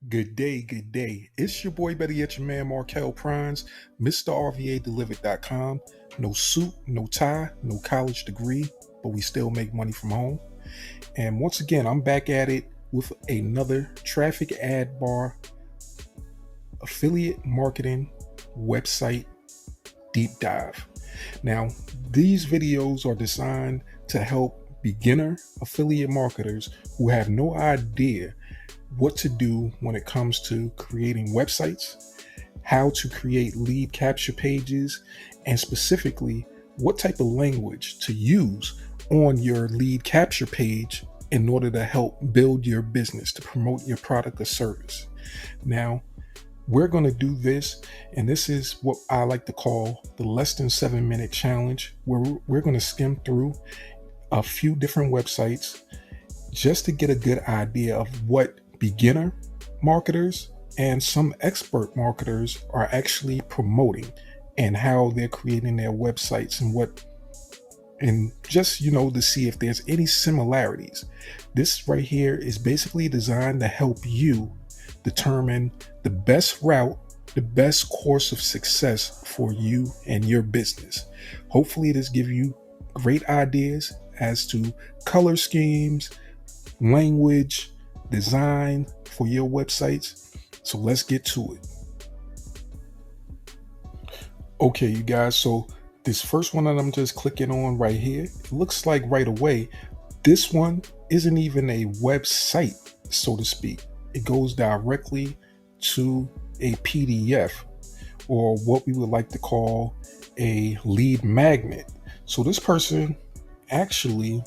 Good day, good day. It's your boy, better yet, your man, Markel Prines, MrRVADelivered.com. No suit, no tie, no college degree, but we still make money from home. And once again, I'm back at it with another traffic ad bar affiliate marketing website deep dive. Now, these videos are designed to help beginner affiliate marketers who have no idea what to do when it comes to creating websites, how to create lead capture pages, and specifically what type of language to use on your lead capture page in order to help build your business, to promote your product or service. Now, we're going to do this, and this is what I like to call the less than 7 minute challenge, where we're going to skim through a few different websites just to get a good idea of what beginner marketers and some expert marketers are actually promoting and how they're creating their websites and just to see if there's any similarities. This right here is basically designed to help you determine the best route, the best course of success for you and your business. Hopefully this gives you great ideas as to color schemes, language, design for your websites. So let's get to it. Okay, you guys, so this first one that I'm just clicking on right here, it looks like right away, this one isn't even a website, so to speak. It goes directly to a PDF, or what we would like to call a lead magnet. So this person actually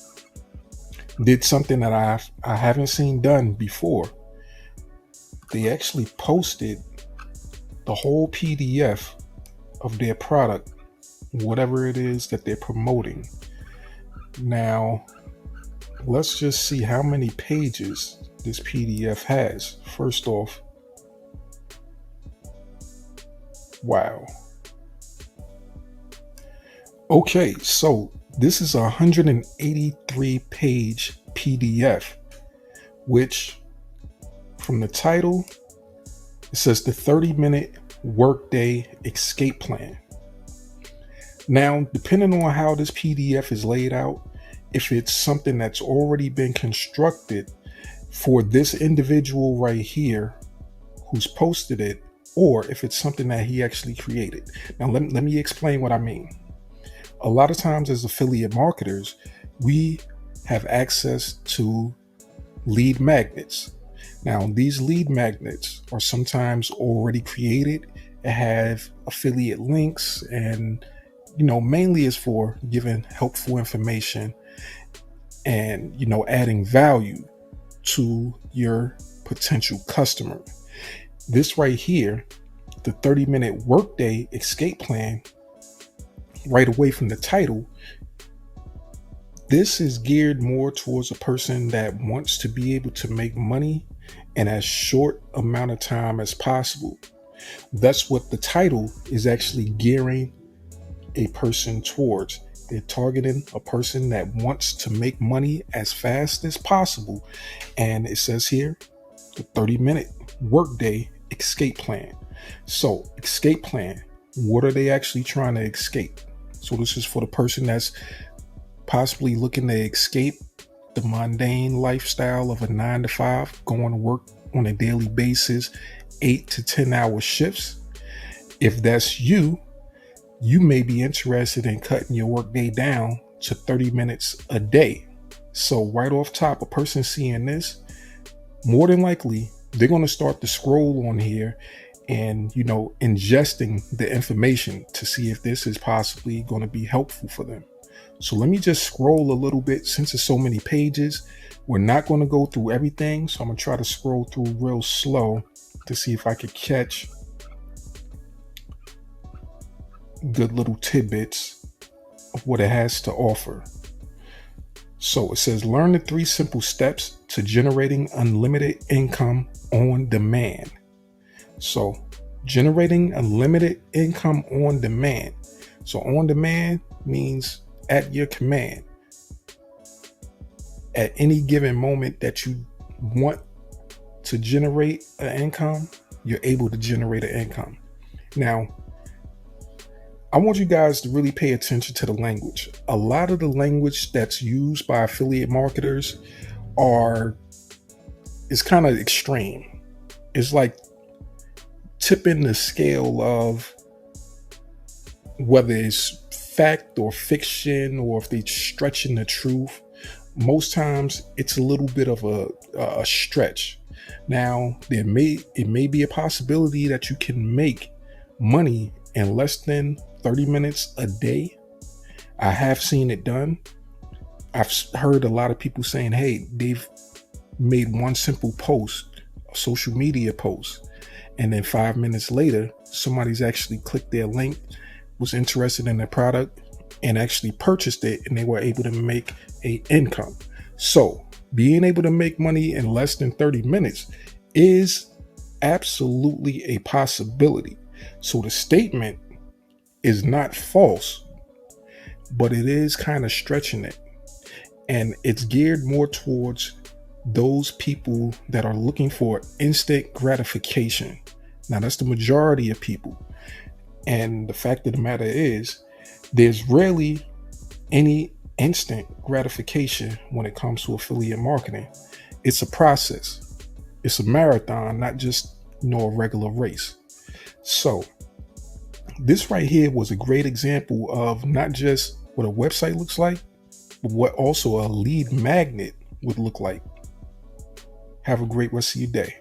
did something that I haven't seen done before. They actually posted the whole PDF of their product, whatever it is that they're promoting. Now, let's just see how many pages this PDF has. First off, wow. Okay, so this is a 183 page PDF, which from the title, it says the 30-minute workday escape plan. Now, depending on how this PDF is laid out, if it's something that's already been constructed for this individual right here who's posted it, or if it's something that he actually created. Now, let me explain what I mean. A lot of times as affiliate marketers, we have access to lead magnets. Now, these lead magnets are sometimes already created and have affiliate links, and mainly is for giving helpful information and adding value to your potential customer. This right here, the 30-minute workday escape plan, right away from the title, this is geared more towards a person that wants to be able to make money in as short amount of time as possible. That's what the title is actually gearing a person towards. They're targeting a person that wants to make money as fast as possible. And it says here, the 30-minute workday escape plan. So, escape plan, what are they actually trying to escape? So this is for the person that's possibly looking to escape the mundane lifestyle of a 9 to 5, going to work on a daily basis, 8 to 10 hour shifts. If that's you may be interested in cutting your workday down to 30 minutes a day. So right off top, a person seeing this, more than likely, they're going to start to scroll on here and, ingesting the information to see if this is possibly going to be helpful for them. So let me just scroll a little bit. Since there's so many pages, we're not going to go through everything. So I'm going to try to scroll through real slow to see if I could catch good little tidbits of what it has to offer. So it says, learn the 3 simple steps to generating unlimited income on demand. So generating unlimited income on demand. So on demand means at your command. At any given moment that you want to generate an income, you're able to generate an income. Now, I want you guys to really pay attention to the language. A lot of the language that's used by affiliate marketers is kind of extreme. It's like tipping the scale of whether it's fact or fiction, or if they're stretching the truth. Most times it's a little bit of a stretch. Now, it may be a possibility that you can make money in less than 30 minutes a day. I have seen it done. I've heard a lot of people saying, hey, they've made one simple post, a social media post, and then 5 minutes later, somebody's actually clicked their link, was interested in the product, and actually purchased it, and they were able to make an income. So being able to make money in less than 30 minutes is absolutely a possibility. So the statement is not false, but it is kind of stretching it. And it's geared more towards those people that are looking for instant gratification. Now, that's the majority of people. And the fact of the matter is, there's rarely any instant gratification when it comes to affiliate marketing. It's a process. It's a marathon, not just, a regular race. So this right here was a great example of not just what a website looks like, but what also a lead magnet would look like. Have a great rest of your day.